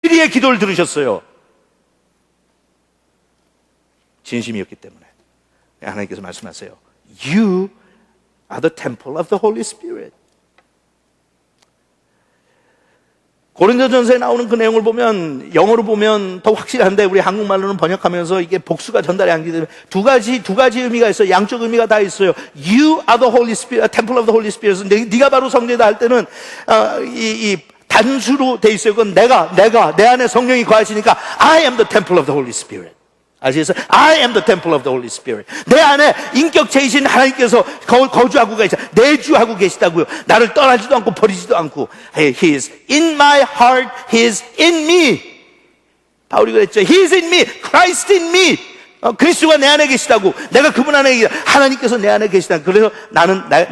에리의 기도를 들으셨어요. 진심이었기 때문에. 하나님께서 말씀하세요. You are the temple of the Holy Spirit. 고린도전서에 나오는 그 내용을 보면, 영어로 보면 더 확실한데 우리 한국말로는 번역하면서 이게 복수가 전달이 안 되기 때문에 두 가지 의미가 있어요. 양쪽 의미가 다 있어요. You are the Holy Spirit, temple of the Holy Spirit. 네가 바로 성전이다 할 때는 이 단수로 돼 있어요. 그건 내가 내 안에 성령이 거하시니까 I am the temple of the Holy Spirit. 아시겠어요? I am the temple of the Holy Spirit. 내 안에 인격체이신 하나님께서 거주하고 계시다. 내주하고 계시다고요. 나를 떠나지도 않고 버리지도 않고. He is in my heart. He is in me. 바울이 그랬죠. He is in me. Christ in me. 그리스도가 내 안에 계시다고. 내가 그분 안에 계시다. 하나님께서 내 안에 계시다. 그래서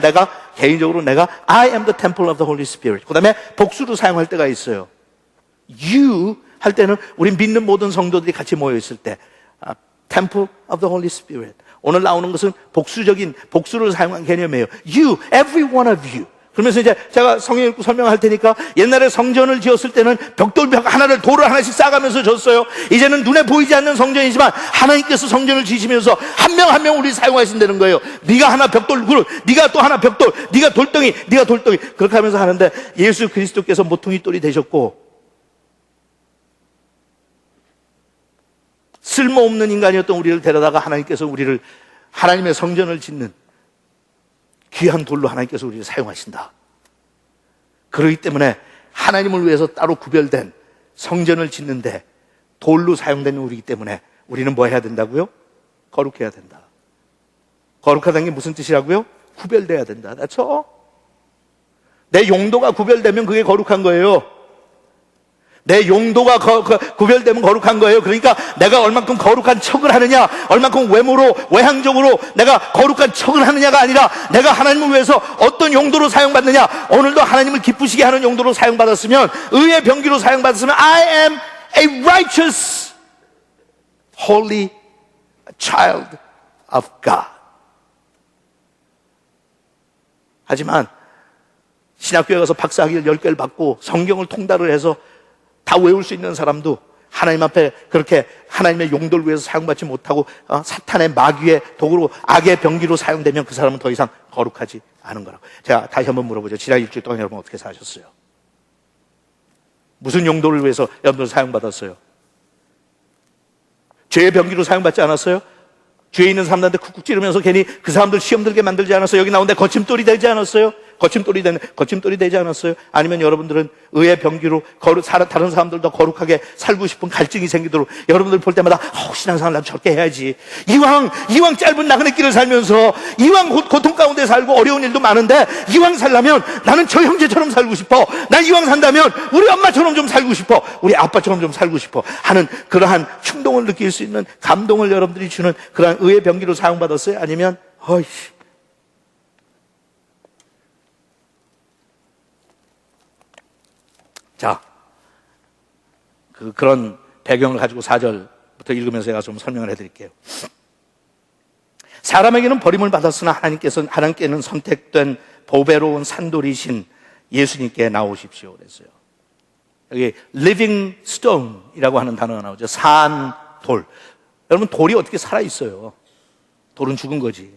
내가 개인적으로 I am the temple of the Holy Spirit. 그 다음에 복수로 사용할 때가 있어요. You 할 때는 우리 믿는 모든 성도들이 같이 모여 있을 때 Temple of the Holy Spirit. 오늘 나오는 것은 복수를 사용한 개념이에요. You, every one of you. 그러면서 이제 제가 성경 읽고 설명할 테니까 옛날에 성전을 지었을 때는 벽돌 하나를 돌을 하나씩 쌓아가면서 졌어요. 이제는 눈에 보이지 않는 성전이지만 하나님께서 성전을 지시면서 한 명 한 명 우리 사용하신다는 거예요. 네가 하나 벽돌, 네가 또 하나 벽돌, 네가 돌덩이. 그렇게 하면서 하는데 예수 그리스도께서 모퉁이 돌이 되셨고 쓸모없는 인간이었던 우리를 데려다가 하나님께서 우리를 하나님의 성전을 짓는 귀한 돌로 하나님께서 우리를 사용하신다. 그렇기 때문에 하나님을 위해서 따로 구별된 성전을 짓는데 돌로 사용되는 우리이기 때문에 우리는 뭐 해야 된다고요? 거룩해야 된다. 거룩하다는 게 무슨 뜻이라고요? 구별돼야 된다. That's all. 내 용도가 구별되면 그게 거룩한 거예요. 내 용도가 구별되면 거룩한 거예요. 그러니까 내가 얼만큼 거룩한 척을 하느냐, 얼만큼 외향적으로 내가 거룩한 척을 하느냐가 아니라 내가 하나님을 위해서 어떤 용도로 사용받느냐. 오늘도 하나님을 기쁘시게 하는 용도로 사용받았으면, 의의 병기로 사용받았으면 I am a righteous, holy child of God. 하지만 신학교에 가서 박사학위를 10개를 받고 성경을 통달을 해서 다 외울 수 있는 사람도 하나님 앞에 그렇게 하나님의 용도를 위해서 사용받지 못하고 사탄의 마귀의 도구로 악의 병기로 사용되면 그 사람은 더 이상 거룩하지 않은 거라고. 제가 다시 한번 물어보죠. 지난 일주일 동안 여러분 어떻게 사셨어요? 무슨 용도를 위해서 여러분들 사용받았어요? 죄의 병기로 사용받지 않았어요? 죄에 있는 사람들한테 쿡쿡 찌르면서 괜히 그 사람들 시험 들게 만들지 않았어요? 여기 나오는데 거침돌이 되지 않았어요? 거침돌이 되지 않았어요? 아니면 여러분들은 의의 병기로 다른 사람들도 거룩하게 살고 싶은 갈증이 생기도록 여러분들 볼 때마다 신앙생활 나도 저렇게 해야지. 이왕 짧은 나그네 길을 살면서 이왕 고통 가운데 살고 어려운 일도 많은데 이왕 살려면 나는 저 형제처럼 살고 싶어. 난 이왕 산다면 우리 엄마처럼 좀 살고 싶어. 우리 아빠처럼 좀 살고 싶어 하는 그러한 충동을 느낄 수 있는 감동을 여러분들이 주는 그러한 의의 병기로 사용받았어요? 아니면 자, 그런 배경을 가지고 4절부터 읽으면서 제가 좀 설명을 해드릴게요. 사람에게는 버림을 받았으나 하나님께는 선택된 보배로운 산돌이신 예수님께 나오십시오 그랬어요. 여기 living stone이라고 하는 단어가 나오죠. 산돌. 여러분, 돌이 어떻게 살아있어요? 돌은 죽은 거지.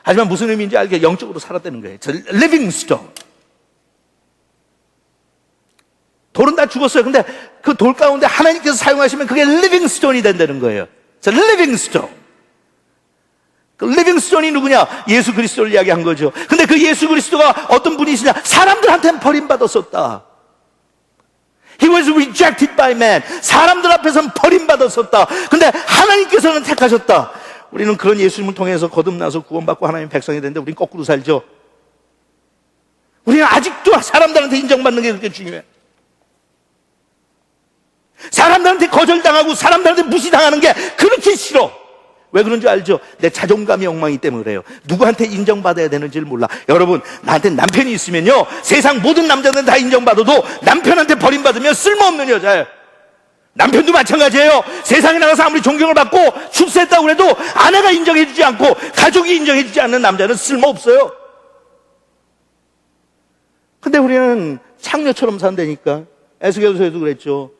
하지만 무슨 의미인지 알게 영적으로 살았다는 거예요. living stone. 돌은 다 죽었어요. 근데 그 돌 가운데 하나님께서 사용하시면 그게 living stone이 된다는 거예요. living stone. 그 living stone이 누구냐? 예수 그리스도를 이야기한 거죠. 근데 그 예수 그리스도가 어떤 분이시냐? 사람들한테는 버림받았었다. He was rejected by man. 사람들 앞에서는 버림받았었다. 근데 하나님께서는 택하셨다. 우리는 그런 예수님을 통해서 거듭나서 구원받고 하나님의 백성이 되는데 우리는 거꾸로 살죠. 우리는 아직도 사람들한테 인정받는 게 그렇게 중요해. 사람들한테 거절당하고 사람들한테 무시당하는 게 그렇게 싫어. 왜 그런 줄 알죠? 내 자존감이 엉망이기 때문에 그래요. 누구한테 인정받아야 되는지를 몰라. 여러분, 나한테 남편이 있으면요, 세상 모든 남자들은 다 인정받아도 남편한테 버림받으면 쓸모없는 여자예요. 남편도 마찬가지예요. 세상에 나가서 아무리 존경을 받고 출세했다고 해도 아내가 인정해주지 않고 가족이 인정해주지 않는 남자는 쓸모없어요. 근데 우리는 창녀처럼 산다니까. 에스겔서에도 그랬죠.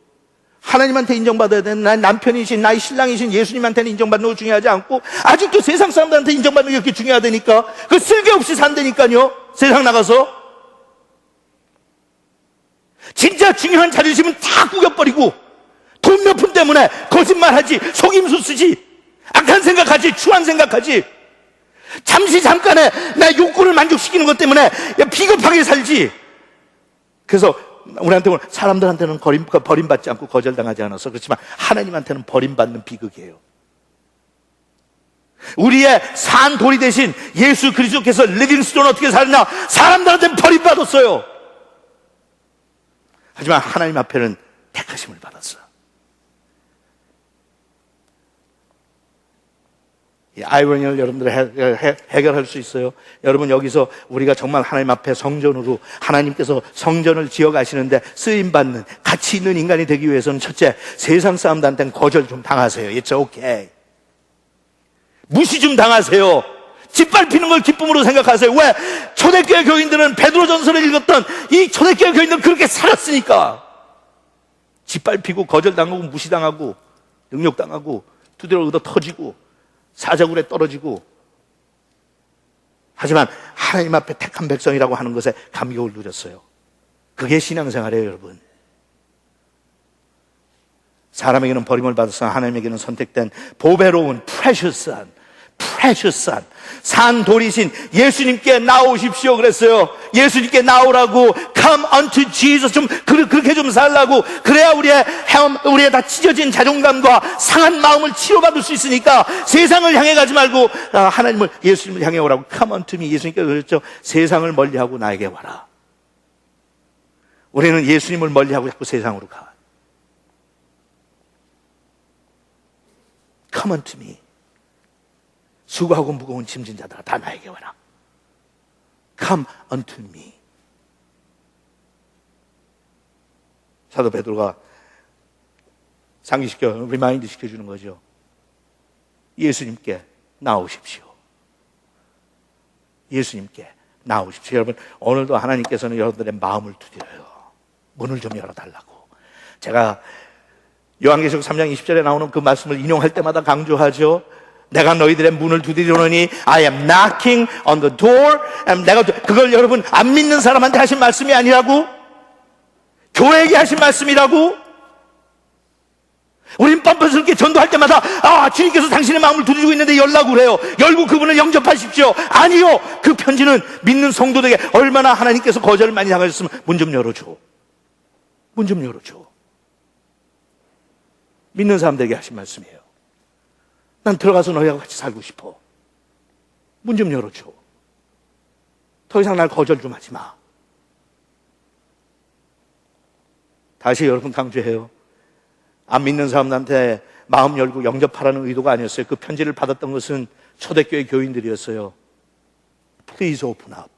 하나님한테 인정받아야 되는 나의 남편이신 나의 신랑이신 예수님한테는 인정받는 거 중요하지 않고 아직도 세상 사람들한테 인정받는 게 그렇게 중요하다니까. 그 쓸데없이 산다니까요. 세상 나가서 진짜 중요한 자존심은 다 구겨버리고 돈 몇 푼 때문에 거짓말하지, 속임수 쓰지, 악한 생각하지, 추한 생각하지, 잠깐의 내 욕구를 만족시키는 것 때문에 비겁하게 살지. 그래서 우리한테 사람들한테는 버림받지 않고 거절당하지 않아서 그렇지만 하나님한테는 버림받는 비극이에요. 우리의 산 돌이 대신 예수 그리스도께서 리빙스톤 어떻게 살냐? 사람들한테는 버림받았어요. 하지만 하나님 앞에는 택하심을 받았어요. 이 아이러니를 여러분들 해결할 수 있어요. 여러분, 여기서 우리가 정말 하나님 앞에 성전으로 하나님께서 성전을 지어 가시는데 쓰임받는 가치 있는 인간이 되기 위해서는 첫째, 세상 사람들한테는 거절 좀 당하세요. It's okay. 무시 좀 당하세요. 짓밟히는 걸 기쁨으로 생각하세요. 왜? 초대교회 교인들은 베드로전서를 읽었던 이 초대교회 교인들은 그렇게 살았으니까. 짓밟히고 거절당하고 무시당하고 능욕당하고 두드려 얻어 터지고 사자굴에 떨어지고, 하지만 하나님 앞에 택한 백성이라고 하는 것에 감격을 누렸어요. 그게 신앙생활이에요, 여러분. 사람에게는 버림을 받았으나 하나님에게는 선택된 보배로운 precious son, 산 돌이신 예수님께 나오십시오 그랬어요. 예수님께 나오라고, come unto Jesus, 좀 그렇게 좀 살라고. 그래야 우리의 다 찢어진 자존감과 상한 마음을 치료받을 수 있으니까 세상을 향해 가지 말고 하나님을, 예수님을 향해 오라고. come unto me. 예수님께서 그랬죠. 세상을 멀리하고 나에게 와라. 우리는 예수님을 멀리하고 자꾸 세상으로 가. come unto me. 수고하고 무거운 짐진 자들아 다 나에게 와라. Come unto me. 사도 베드로가 리마인드 시켜주는 거죠. 예수님께 나오십시오. 예수님께 나오십시오. 여러분, 오늘도 하나님께서는 여러분들의 마음을 두드려요. 문을 좀 열어달라고. 제가 요한계시록 3장 20절에 나오는 그 말씀을 인용할 때마다 강조하죠. 내가 너희들의 문을 두드리노니 I am knocking on the door. 그걸 여러분 안 믿는 사람한테 하신 말씀이 아니라고? 교회에게 하신 말씀이라고? 우린 뻔뻔스럽게 전도할 때마다 주님께서 당신의 마음을 두드리고 있는데 열라고 그래요. 열고 그분을 영접하십시오. 아니요. 그 편지는 믿는 성도들에게 얼마나 하나님께서 거절을 많이 당하셨으면 문 좀 열어줘. 문 좀 열어줘. 믿는 사람들에게 하신 말씀이에요. 난 들어가서 너희하고 같이 살고 싶어. 문 좀 열어줘. 더 이상 날 거절 좀 하지 마. 다시 여러분 강조해요. 안 믿는 사람들한테 마음 열고 영접하라는 의도가 아니었어요. 그 편지를 받았던 것은 초대교회 교인들이었어요. Please open up.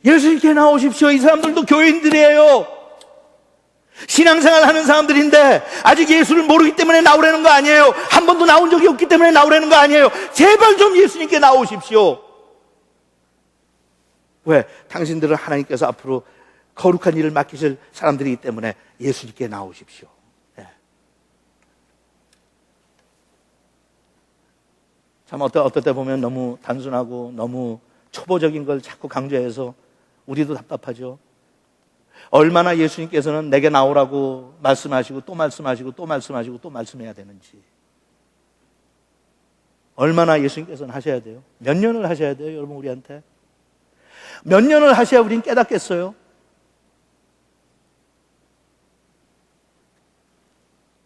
예수님께 나오십시오. 이 사람들도 교인들이에요. 신앙생활 하는 사람들인데 아직 예수를 모르기 때문에 나오라는 거 아니에요. 한 번도 나온 적이 없기 때문에 나오라는 거 아니에요. 제발 좀 예수님께 나오십시오. 왜? 당신들은 하나님께서 앞으로 거룩한 일을 맡기실 사람들이기 때문에 예수님께 나오십시오. 네. 참 어떨 때 보면 너무 단순하고 너무 초보적인 걸 자꾸 강조해서 우리도 답답하죠. 얼마나 예수님께서는 내게 나오라고 말씀하시고 또 말씀하시고 또 말씀하시고 또 말씀해야 되는지. 얼마나 예수님께서는 하셔야 돼요? 몇 년을 하셔야 돼요, 여러분 우리한테? 몇 년을 하셔야 우린 깨닫겠어요?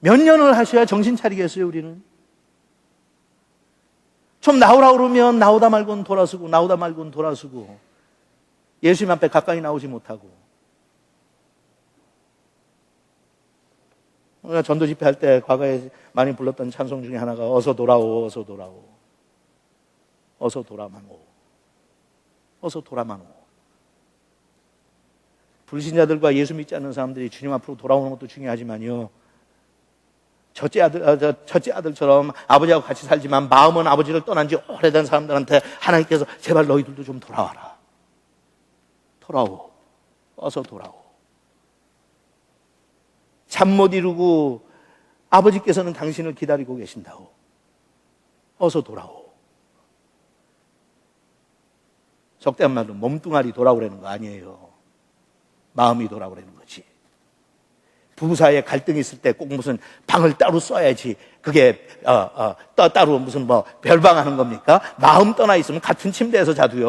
몇 년을 하셔야 정신 차리겠어요, 우리는? 좀 나오라 그러면 나오다 말고는 돌아서고 나오다 말고는 돌아서고 예수님 앞에 가까이 나오지 못하고. 우리가 전도 집회할 때 과거에 많이 불렀던 찬송 중에 하나가 어서 돌아오, 어서 돌아오, 어서 돌아만 오, 어서 돌아만 오. 불신자들과 예수 믿지 않는 사람들이 주님 앞으로 돌아오는 것도 중요하지만요, 첫째 아들처럼 아버지하고 같이 살지만 마음은 아버지를 떠난 지 오래된 사람들한테 하나님께서 제발 너희들도 좀 돌아와라. 돌아오. 어서 돌아오. 잠 못 이루고 아버지께서는 당신을 기다리고 계신다오. 어서 돌아오. 속된 말로 몸뚱아리 돌아오라는 거 아니에요. 마음이 돌아오라는 거지. 부부 사이에 갈등이 있을 때 꼭 무슨 방을 따로 써야지 그게 따로 무슨 별방하는 겁니까? 마음 떠나 있으면 같은 침대에서 자도요.